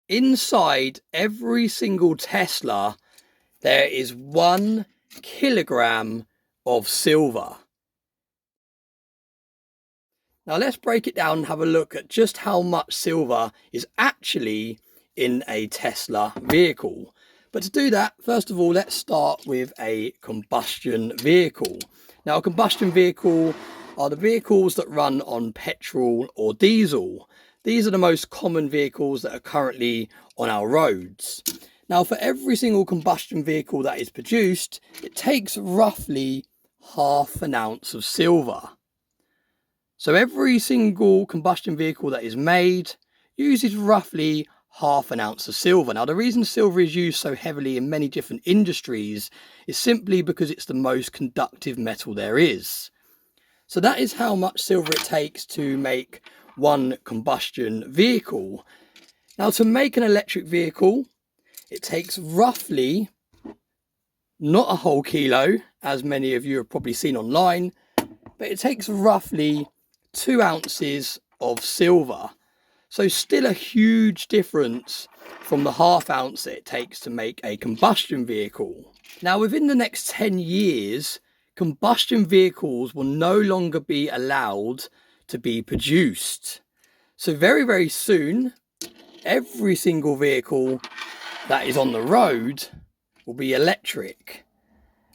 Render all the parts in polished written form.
Inside every single Tesla, there is 1 kilogram of silver. Now let's break it down and have a look at just how much silver is actually in a Tesla vehicle. But to do that, first of all, let's start with a combustion vehicle. Now, a combustion vehicle are the vehicles that run on petrol or diesel. These are the most common vehicles that are currently on our roads. Now, for every single combustion vehicle that is produced, it takes roughly half an ounce of silver. So every single combustion vehicle that is made uses roughly half an ounce of silver. Now, the reason silver is used so heavily in many different industries is simply because it's the most conductive metal there is. So that is how much silver it takes to make one combustion vehicle. Now, to make an electric vehicle, it takes roughly, not a whole kilo, as many of you have probably seen online, but it takes roughly 2 ounces of silver. So still a huge difference from the half ounce that it takes to make a combustion vehicle. Now, within the next 10 years, combustion vehicles will no longer be allowed to be produced. So very, very soon, every single vehicle that is on the road will be electric.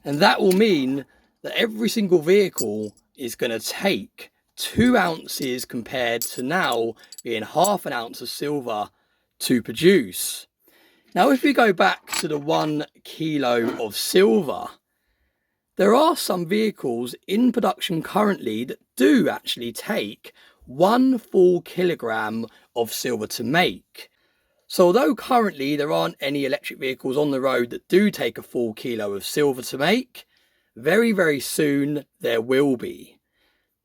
And that will mean that every single vehicle is going to take 2 ounces compared to now being half an ounce of silver to produce. Now, if we go back to the 1 kilo of silver, there are some vehicles in production currently that do actually take 1 full kilogram of silver to make. So although currently there aren't any electric vehicles on the road that do take a full kilo of silver to make, very, very soon there will be.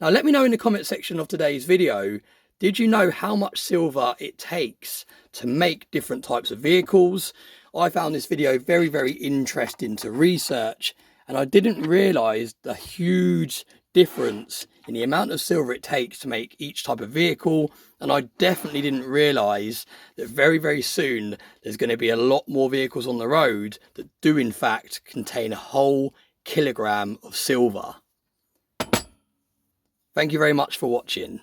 Now, let me know in the comment section of today's video, did you know how much silver it takes to make different types of vehicles? I found this video very, very interesting to research, and I didn't realize the huge difference in the amount of silver it takes to make each type of vehicle. And I definitely didn't realize that very, very soon there's going to be a lot more vehicles on the road that do in fact contain a whole kilogram of silver. Thank you very much for watching.